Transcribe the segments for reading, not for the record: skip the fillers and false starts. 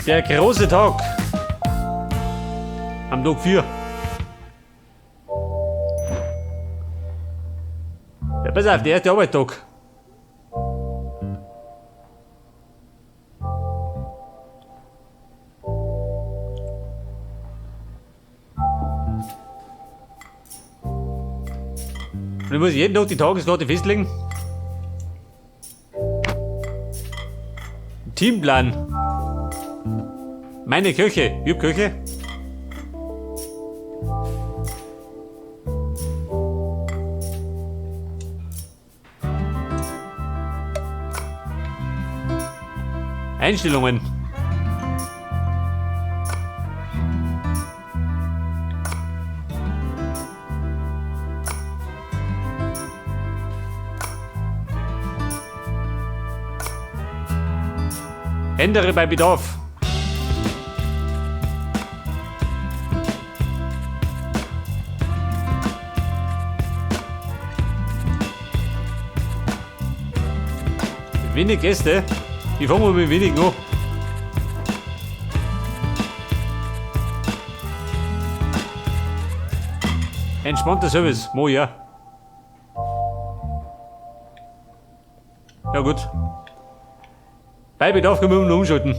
Der große Tag. Am Tag 4. Ja, pass auf, der erste Arbeitstag. Und ich muss jeden Tag die Tageskarte festlegen. Teamplan. Meine Küche. Ich hab Küche. Einstellungen. Ändere bei Bedarf. Wenig Gäste. Ich fange mal mit wenig an. Entspannter Service. Mo ja. Ja gut. Bei Bedarf können wir noch umschalten.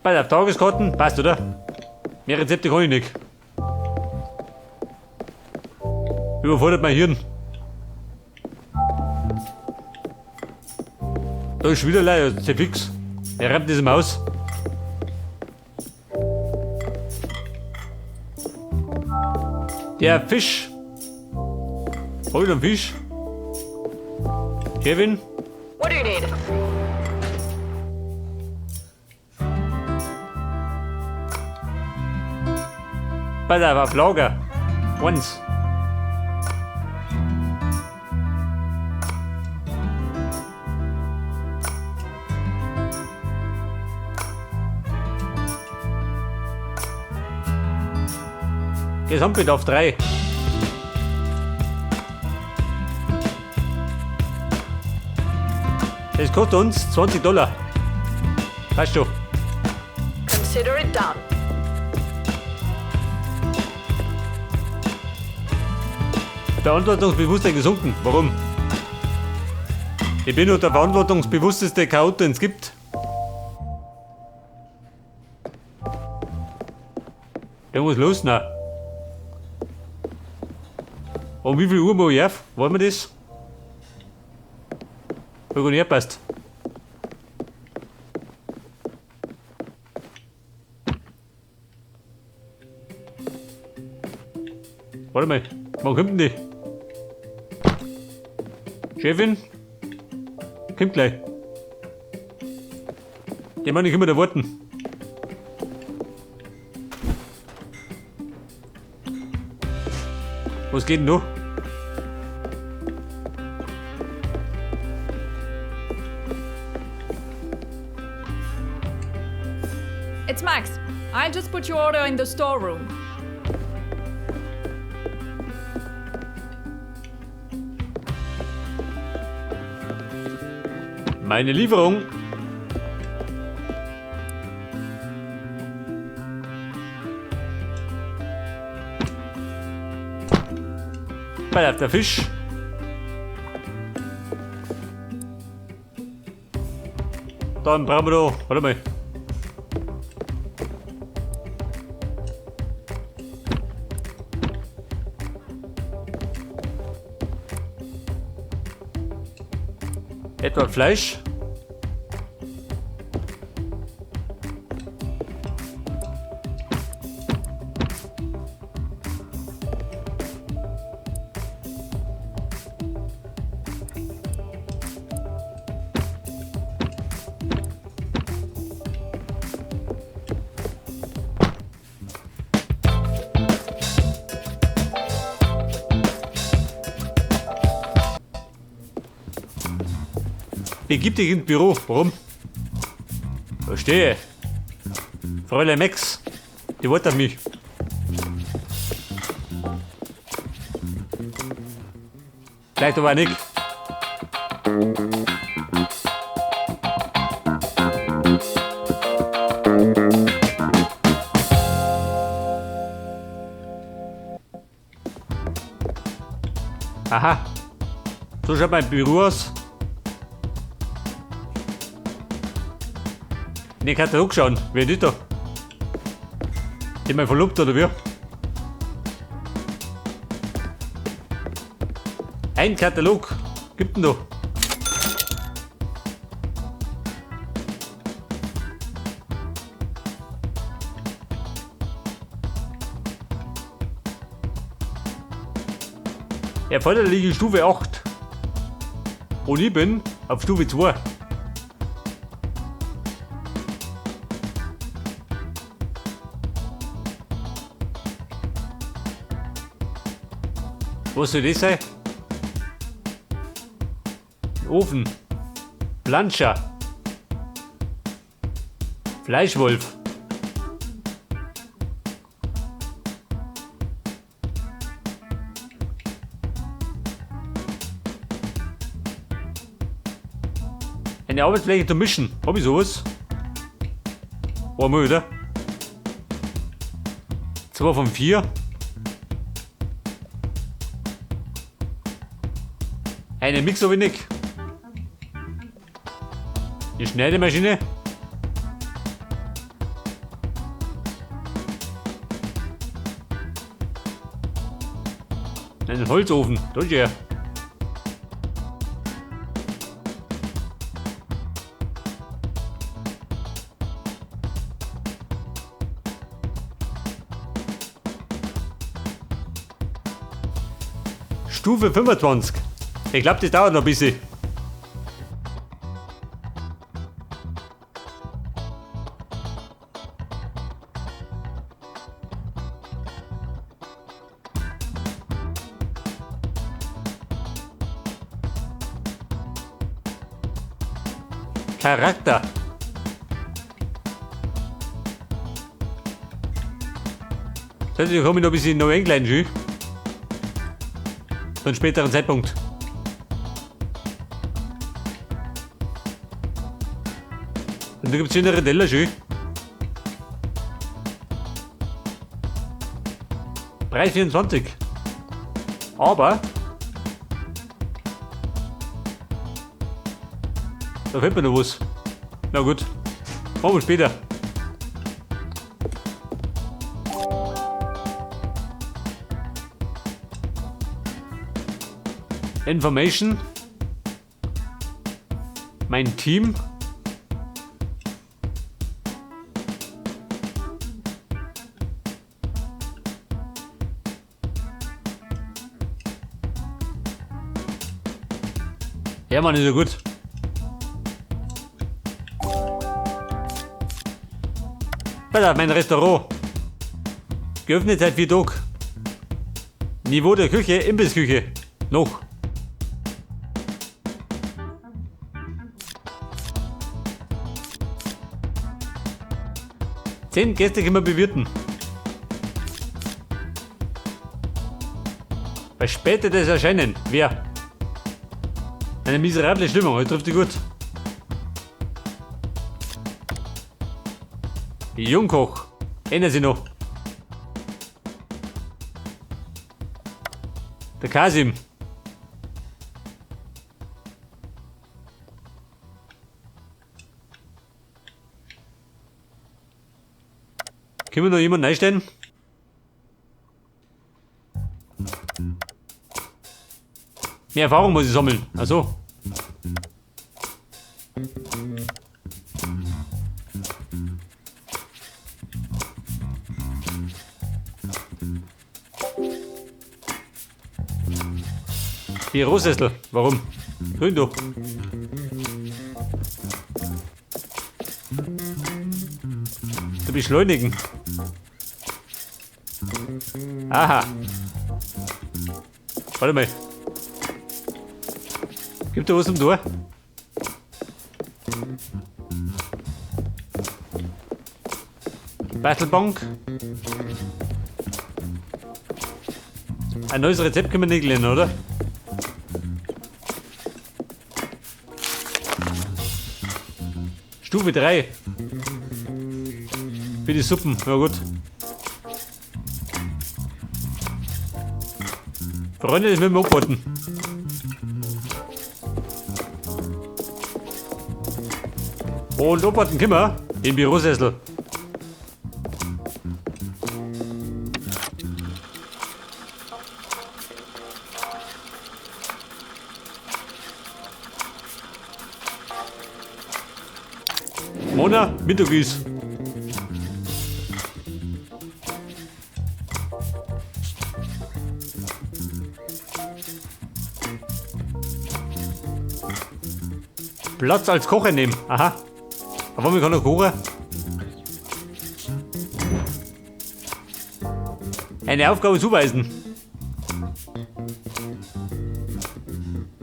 Bei der Tageskarten passt, oder? Mehr Rezepte kann ich nicht. Überfordert mein Hirn. Da ist schon wieder leider sehr fix. Er rammt diese Maus. Der Fisch. Hol den Fisch. Kevin. What do you need? Pass auf Lager. Once. Gesamtbedarf 3. Das kostet uns $20. Weißt du? Consider it done. Verantwortungsbewusstsein gesunken. Warum? Ich bin nur der verantwortungsbewussteste Chaot, den es gibt. Irgendwas los? Nein. Um wie viel Uhr muss ich auf? Wollen wir das? Wenn gut passt. Warte mal, wann kommt denn die? Chefin? Kommt gleich. Die Mann, ich kann mir da warten. Was geht denn noch? It's Max. I'll just put your order in the storeroom. Meine Lieferung. Bei der Fisch. Dann brauchen wir da, warte mal. Etwa Fleisch. Begib dich ins Büro. Warum? Verstehe. Fräulein Max, die wartet auf mich. Vielleicht aber auch nicht. So schaut mein Büro aus. In den Katalog schauen. Wer ist da? Ist mein Verlobt oder wie? Ein Katalog. Gibt denn da? Erforderliche Stufe 8. Und ich bin auf Stufe 2. Was soll das sein? Ein Ofen. Plancha. Fleischwolf. Eine Arbeitsfläche zum Mischen. Hab ich sowas? Einmal, oder? 2 von 4. Eine Mixer wenig. Die Schneidemaschine. Einen Holzofen. Da ist er. Stufe 25. Ich glaube, das dauert noch ein bisschen. Charakter. So, jetzt komme ich noch ein bisschen in Neuengland. Zu einem späteren Zeitpunkt. Und da gibt es hier eine Redella schön. Preis 24. Aber da fehlt mir noch was. Na gut. Machen wir später. Information. Mein Team. Ja, Mann, ist ja gut. Weiter, mein Restaurant. Geöffnet seit 4 Tagen. Niveau der Küche, Imbissküche. Noch. Zehn Gäste können wir bewirten. Verspätetes Erscheinen. Wer? Eine miserable Stimmung, das trifft sie gut. Jungkoch. Erinnern Sie noch? Der Kasim. Können wir noch jemanden einstellen? Mehr Erfahrung muss ich sammeln. Achso. Die Rohrsessel. Warum? Grün doch. Zu beschleunigen. Aha. Warte mal. Gibt da was am Tor? Bastelbank. Ein neues Rezept können wir nicht lernen, oder? Stufe 3. Für die Suppen, ja gut. Freunde, das müssen wir abwarten. Und abwarten können wir im Bürosessel. Mona, Mittagis. Platz als Kocher nehmen. Aha. Aber wir können noch kochen. Eine Aufgabe zuweisen.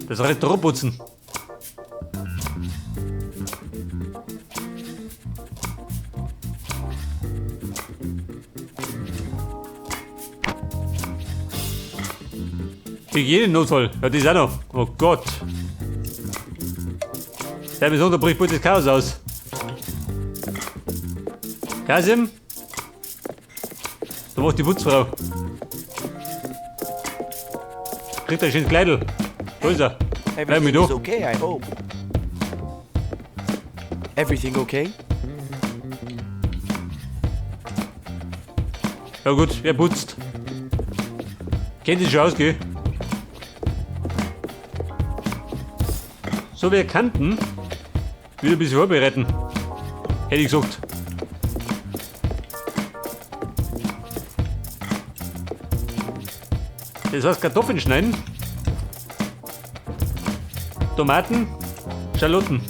Das Restaurant putzen. Hygienenotfall. Ja, das ist auch noch. Oh Gott. Der besonders bricht bald das Chaos aus. Kasim? Du machst die Putzfrau. Kriegt ein schönes Kleidel. Wo ist er? Bleib mit Everything's da. okay, I hope. Everything okay? Ja gut, wer putzt? Kennt sich schon aus, gell? So, wir kannten. Wieder ein bisschen vorbereiten. Hätte ich gesagt. Das heißt Kartoffeln schneiden. Tomaten. Schalotten.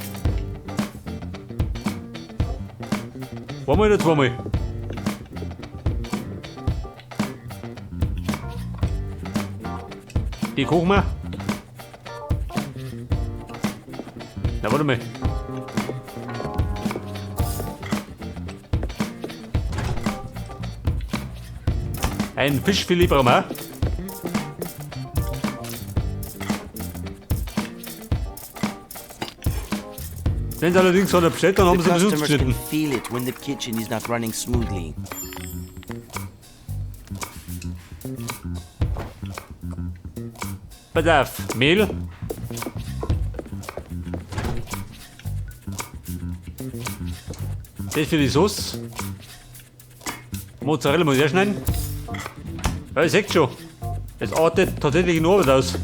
Einmal oder zweimal? Die kochen wir. Na, warte mal. Ein Fischfilet brauchen wir. Wenn sie allerdings von der bestellt, dann haben The sie es customers can geschnitten. feel it when the kitchen is not running smoothly. Pass auf, Mehl. Das für die Sauce. Mozzarella muss ich auch schneiden. Ja, ihr seht schon. Es artet tatsächlich in Arbeit aus.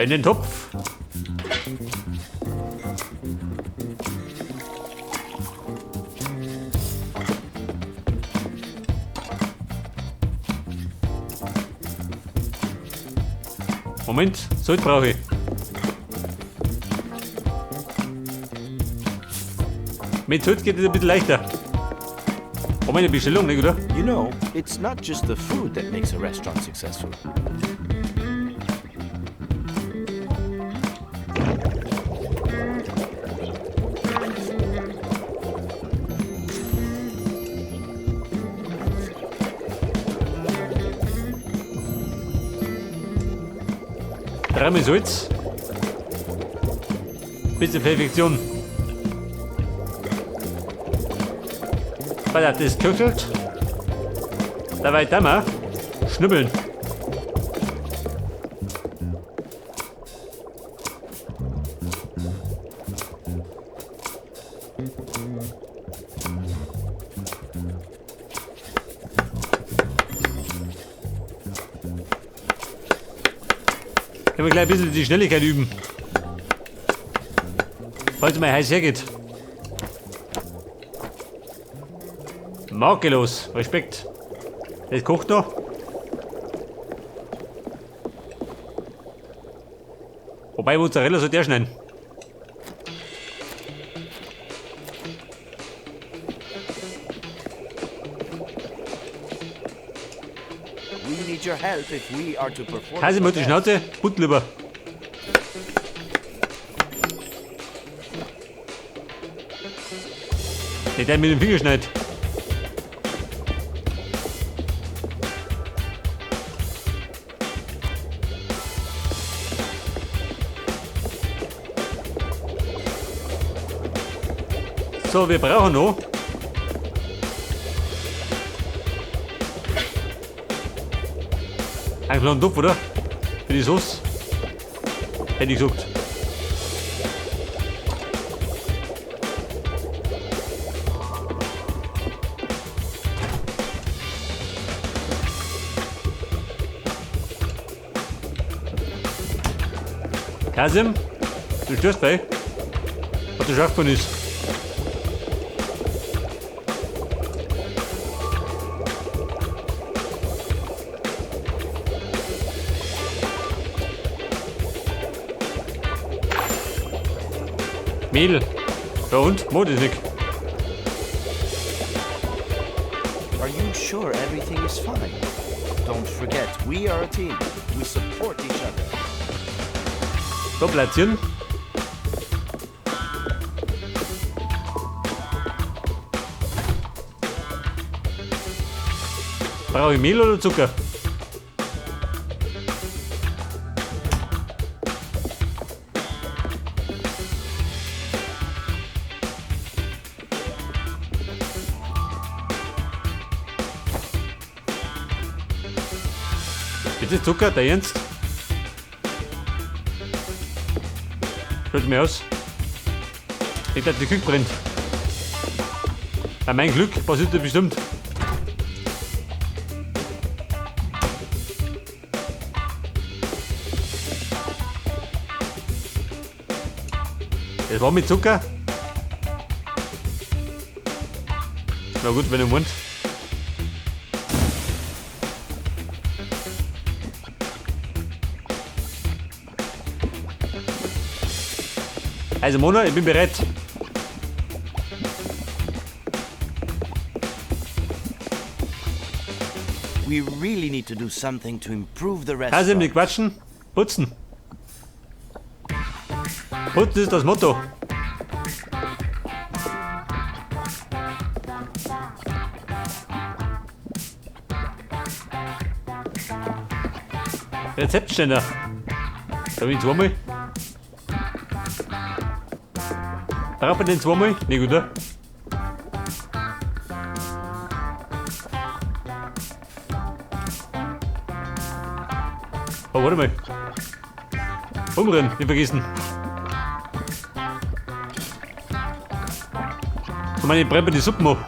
In den Topf. Moment, Salz brauche ich. Mit Salz geht es ein bisschen leichter. Oh, meine Bestellung, nicht, oder? You know, it's not just the food that makes a restaurant successful. Dreimal Salz. Bis zur Perfektion. Weil das köchelt. Dabei dann mal schnibbeln. Können wir gleich ein bisschen die Schnelligkeit üben. Falls es mal heiß hergeht. Makellos, Respekt. Das kocht noch. Wobei Mozzarella sollte er schneiden. We need your help if we are to perform. Kasi our mit die best. Schnauze, Butt lieber. Der mit dem Finger schneidet. So, wir brauchen noch. Einen kleinen Topf, oder? Für die Sauce. Hätte ich gesagt. Kasim, du störst bei? Was du scharf von ist. Mehl. Ja und? Mord ist nicht. Are you sure everything is fine? Don't forget, we are a team. We support each other. So, platzieren. Brauche ich Mehl oder Zucker? Bitte Zucker, der Ernst? Schaut mir aus. Ich dachte, die Küche brennt. Bei mein Glück passiert das bestimmt. Das war mit Zucker. Na gut, wenn ihr meint. Also Mona, ich bin bereit. We really need to do something to improve the Kasim, restaurant. nicht quatschen. Putzen. Putzen ist das Motto. Rezeptständer. Da bin ich zweimal. Braucht man den zweimal? Nee, gut, oder? Oh, warte mal. Umrühren, nicht vergessen. So, meine brennt mir die Suppe ab.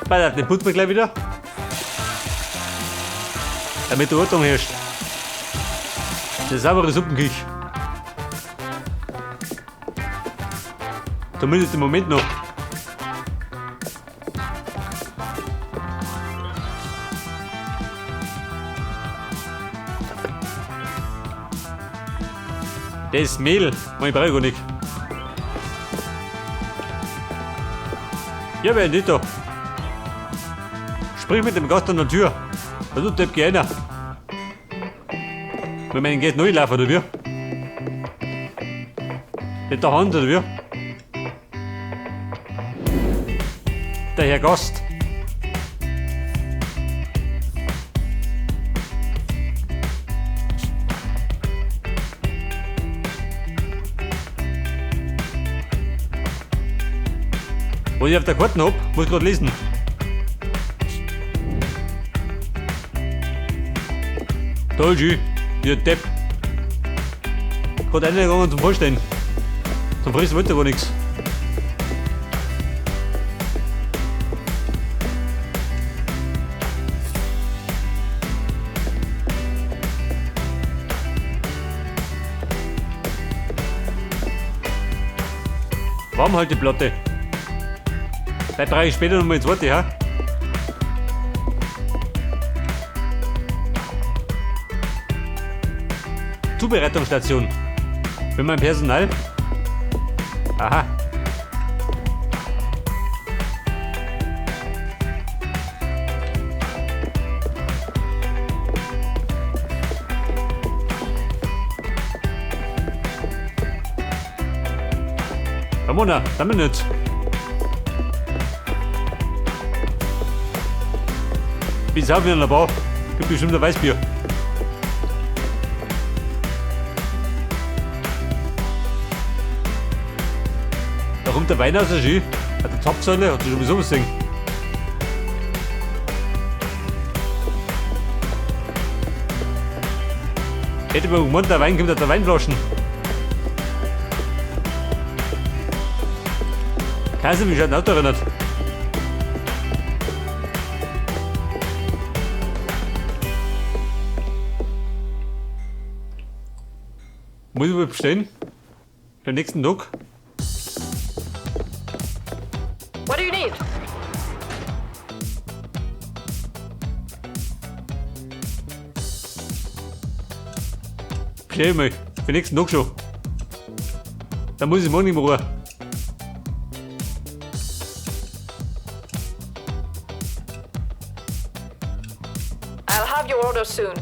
Warte, den putzen wir gleich wieder. Damit die Ordnung herrscht. Eine saubere Suppenküche. Zumindest im Moment noch. Das Mehl, mein brauche ich gar nicht. Ja, wer nicht da? Sprich mit dem Gast an der Tür. Was tut der gerne? Wenn meinen Gäste neu laufen, oder wie? Nicht der Hand, oder wie? Der Herr Gast. Was ich auf der Karte hab, muss ich gerade lesen. Toll, ihr Depp. Gerade reingegangen zum Vorstellen. Zum Friss wollte er gar nichts. Warm halt die Platte. Vielleicht trage ich später nochmal ins Wort, ja? Zubereitungsstation. Für mein Personal. Aha. Ramona, damit nicht. Bis haben wir in der Bar. Gibt bestimmt ein Weißbier. Da kommt der Wein aus der Ski. Hat die Zapfsäule, hat sie schon mal sowas gesehen. Hätte man gemeint, der Wein kommt aus der Weinflaschen. Kaiser, mich hat ein Auto erinnert. Muss ich mal bestellen? Für den nächsten Tag? What do you need? Bestell mal. Für den nächsten Tag schon. Dann muss ich morgen nicht mehr ruhen. I'll have your order soon.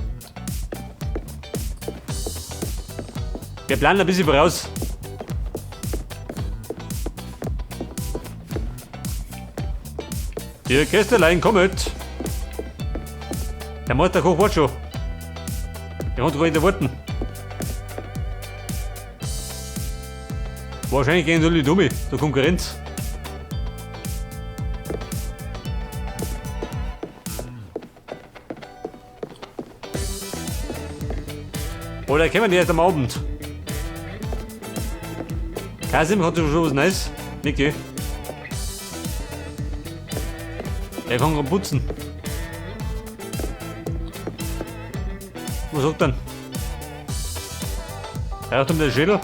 Wir planen ein bisschen voraus. Die Gästelein kommt. Der Meisterkoch wartet schon. Der hat gar nicht warten. Wahrscheinlich gehen alle dumme, der Konkurrenz. Oder kommen die erst am Abend? Kasim hat schon was Neues. Niki. Er kann gerade putzen. Was sagt er? Er hat ihm den Schädel.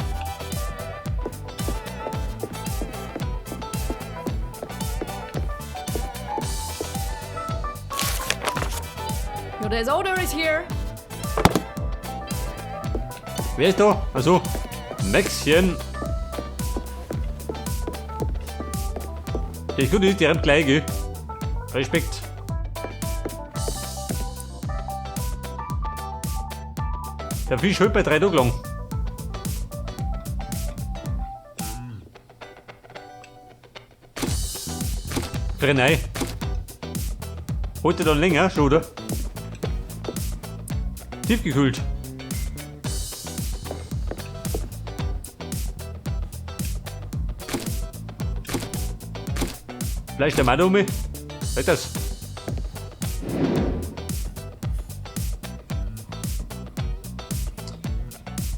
Your day's order is here. Wer ist da? Also, Maxchen. Ich könnte nicht direkt gleich gehen. Respekt. Der Fisch hält bei 3 Tagen lang. Brennei. Heute dann länger, schon, oder? Tiefgekühlt. Fleisch der Mann um mich. Halt das.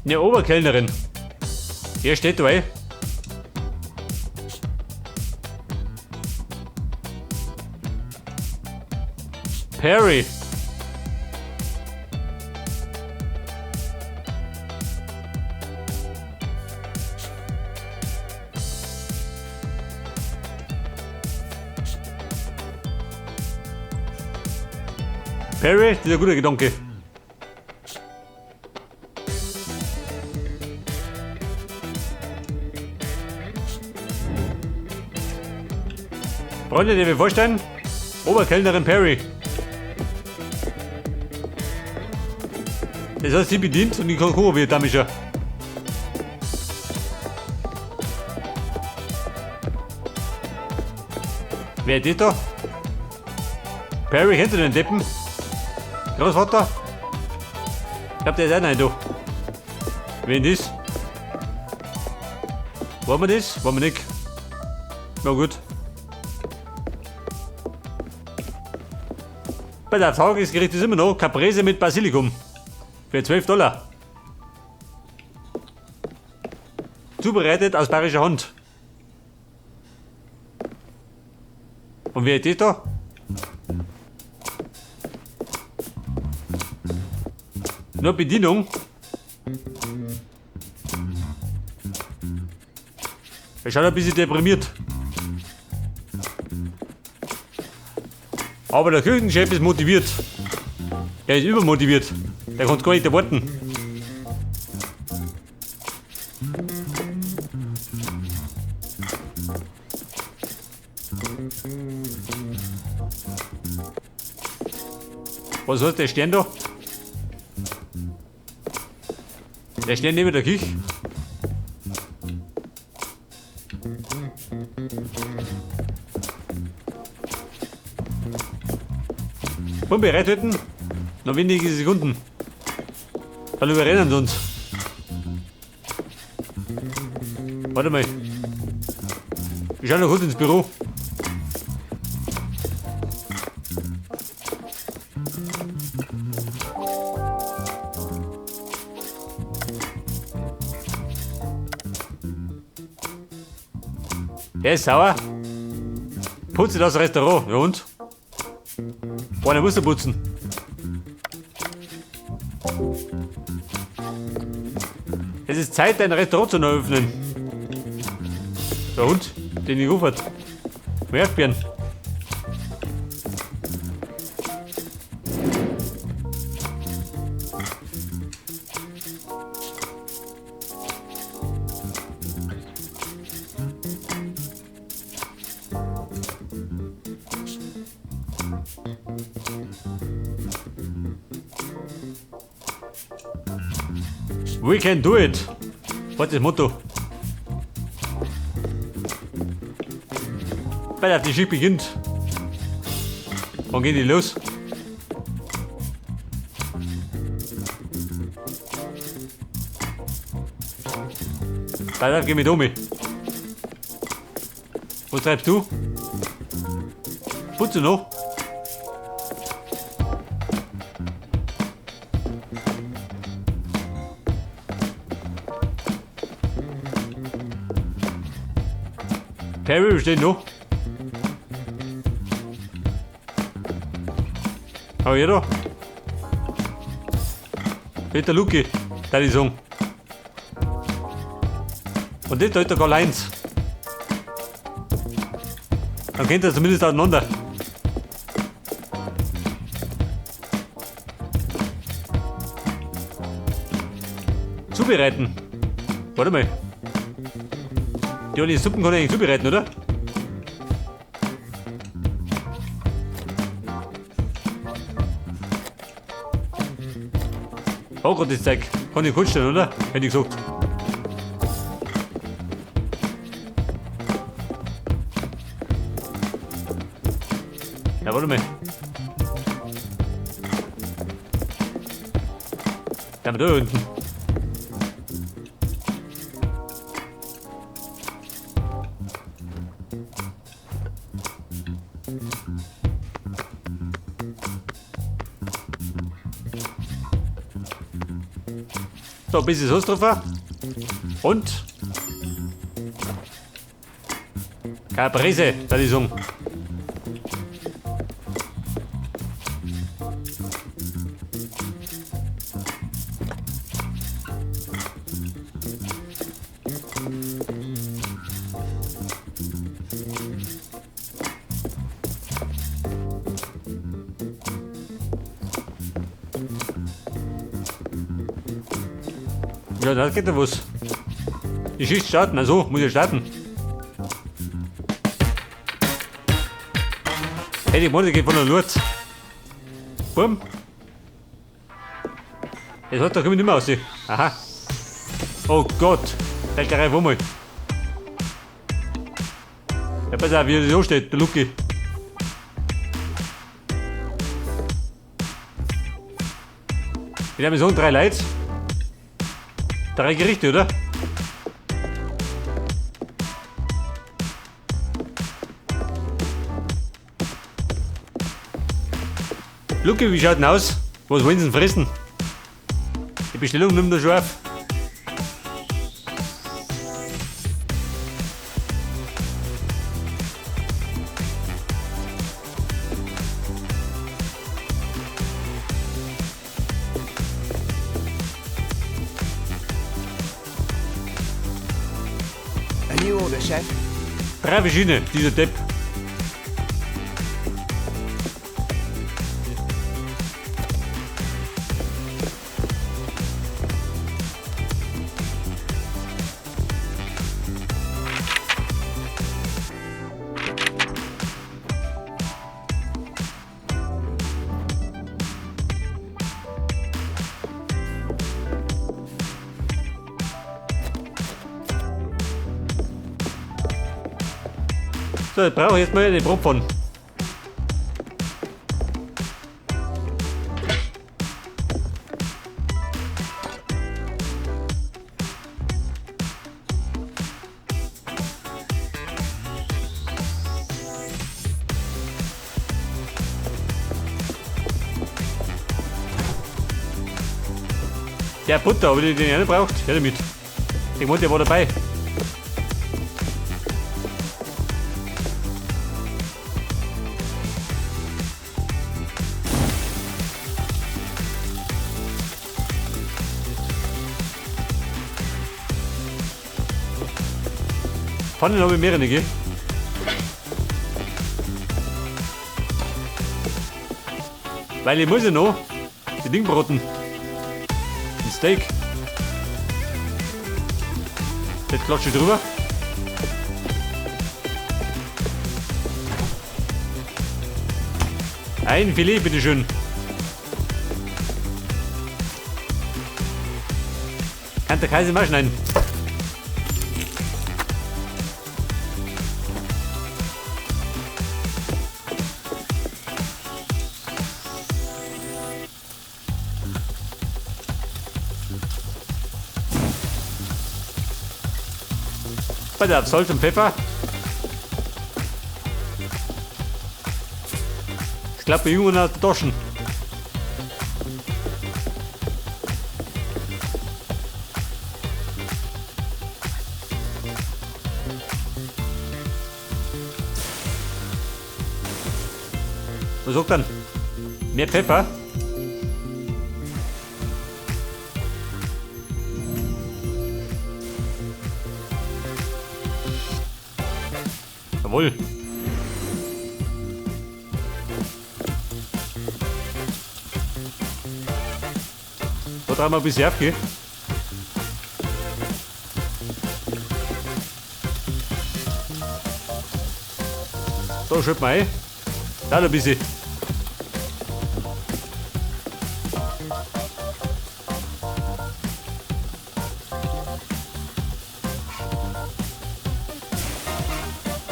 Eine Oberkellnerin. Hier steht da, ey. Perry. Perry, dieser gute Gedanke. Freunde, die wir vorstellen, Oberkellnerin Perry. Das heißt, sie bedient und die kann kochen wie Damischer. Wer ist das da? Perry, kennst du den Deppen? Großvater? Ich glaub, der ist auch nicht da. Wen das? Wollen wir das? Wollen wir nicht? Na gut. Bei der Tagesgericht ist immer noch Caprese mit Basilikum. Für $12. Zubereitet aus bayerischer Hand. Und wer ist das da? Nur Bedienung. Er schaut ein bisschen deprimiert. Aber der Küchenchef ist motiviert. Er ist übermotiviert. Der kann gar nicht erwarten. Was hat der Stern da? Der Stern neben der Küche. Pumpe bereithalten. Noch wenige Sekunden. Dann überrennen sie uns. Warte mal. Ich schau noch kurz ins Büro. Der ist sauer. Putze das Restaurant. Ja und? Einer muss er putzen. Es ist Zeit, dein Restaurant zu eröffnen. Der Hund, den ich rufe. Erdbeeren. We can do it. Was ist das Motto? Weil die Schicht beginnt. Wann geht die los? Dann geh mit um. Was treibst du? Putze noch? Perry steht noch. Aber hier da. Peter Luki, da die Song. Und das da ist der Karl 1. Dann kennt ihr zumindest auseinander. Zubereiten. Warte mal. Die alle Suppen kann ich eigentlich zubereiten, oder? Auch gerade das Zeug. Kann ich kurz stellen, oder? Hätte ich gesagt. Ja, warte mal. Da haben wir da unten. So, ein bisschen Sauce drauf. Und Caprese, da die Song. Ja, das geht ja was. Die Schicht starten, also muss ich starten. Hey, die Monate geht von der Lurz. Bumm. Jetzt hat der Kümmel nicht mehr aussehen. Aha. Oh Gott. Der gleich einmal. Ja, pass auf, wie er so steht, der Luki. Wir haben so 3 Leute. 3 Gerichte, oder? Luki, wie schaut denn aus? Was wollen Sie denn fressen? Die Bestellung nimmt noch schon auf. A new order, Chef. 3 verschiedene, dieser Depp. So, jetzt brauche ich jetzt mal eine Probe von. Der Butter, aber den ihr nicht braucht, ja damit. Ich wollte, der war dabei. Pfannen habe ich mehrere, gell? Weil ich muss ja noch die Ding braten. Ein Steak. Jetzt klatsche ich drüber. Ein Filet, bitteschön. Kann der Kaiser mal schneiden. Bei Salz und Pfeffer. Ich glaube, bei Jungen hat Taschen. Was sagt dann? Mehr Pfeffer? Jawohl. Da dran mal ein bisschen aufgehen. Da schütten wir ein. Da ein bisschen.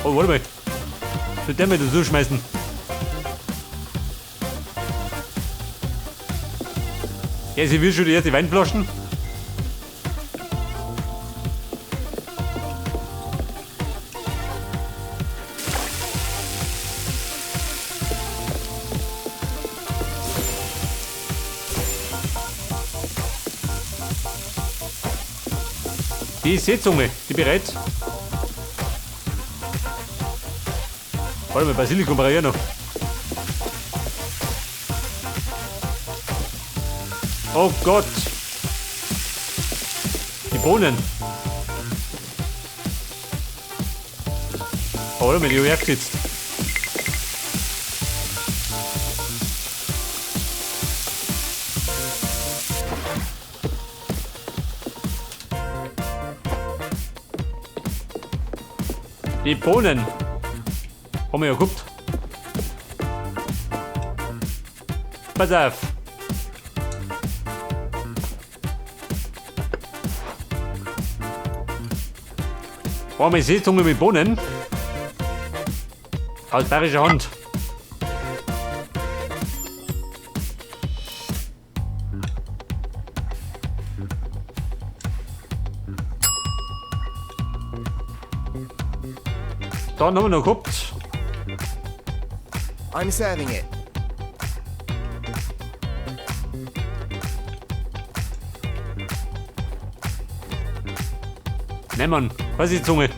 Oh, warte mal. Ich will den mal dazu schmeißen. Ja, sie will schon die erste Weinflaschen. Die Seezunge, die bereit. Warte mal, Basilikum brauche ich noch. Oh Gott! Die Bohnen! Oh, warte mal, die habe ich aufgesetzt. Die Bohnen! Haben wir ja gehabt. Pass auf! Warme Seezunge mit Bohnen. Aus bayerischer Hand. Dann haben wir noch gehabt. I'm serving it. Nehmen, was ist die Zunge?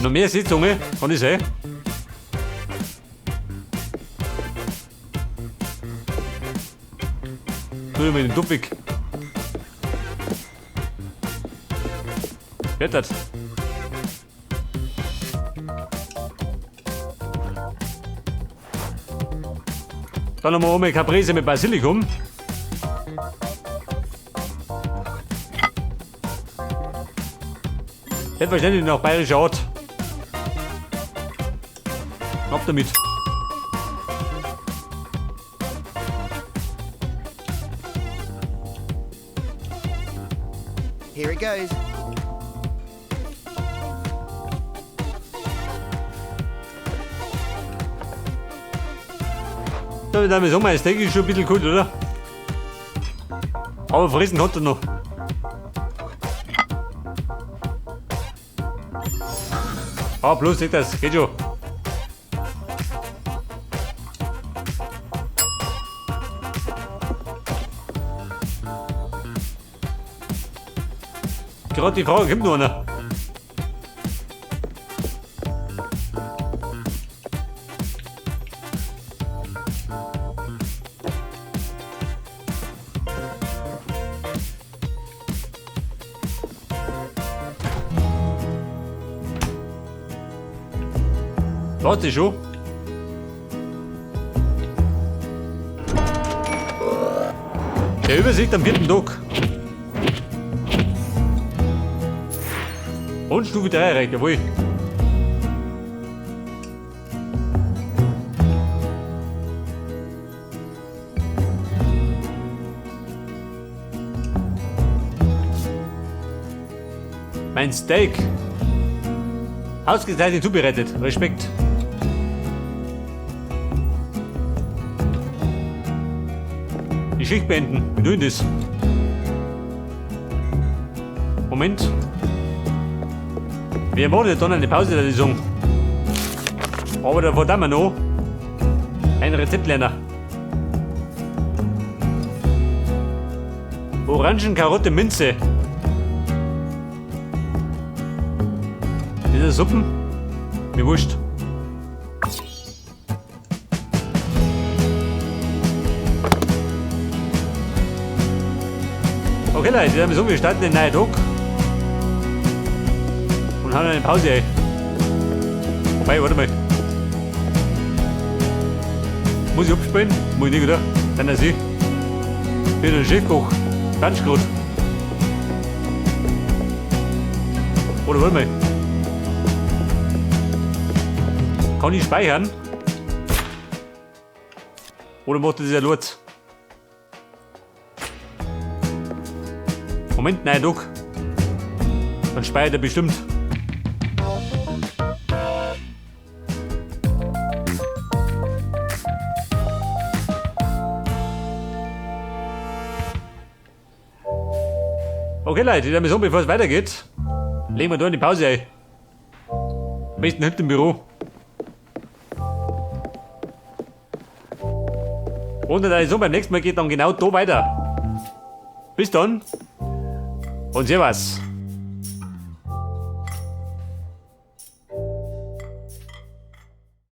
Noch mehr Seezunge, kann ich sehen. Tu ich mal den Topf weg. Fertig. Dann haben wir oben Caprese mit Basilikum. Selbstverständlich nach bayerischer Art. Ab damit. Here it goes. So, dann sagen wir, das Steak ist schon ein bisschen gut, oder? Aber fressen hat er noch. Ah, bloß nicht das, geht schon. Gerade die Frage, kommt noch einer? Warte schon. Der Übersicht am 4. Tag. Und Stufe 3 erreicht, jawohl. Mein Steak. Ausgezeichnet zubereitet. Respekt. Die Schicht beenden. Wir tun das. Moment. Wir machen dann eine Pause der Saison. Aber da haben wir noch ein Rezeptlerner. Orangen, Karotte, Minze. Diese Suppen? Mir wurscht. Okay Leute, dann wir starten den neuen Tag. Und haben eine Pause, ey. Wobei, warte mal. Muss ich abspielen? Muss ich nicht, oder? Dann ist ich. Bin ein Chefkoch. Ganz gut. Oder warte mal. Kann ich speichern? Oder macht das ja Lutz? Moment, nein, Doc. Dann speichert er bestimmt. Okay Leute, dann müssen wir, bevor es weitergeht, legen wir da in die Pause ein. Am besten hinten im Büro. Und dann so beim nächsten Mal geht dann genau da weiter. Bis dann und servus.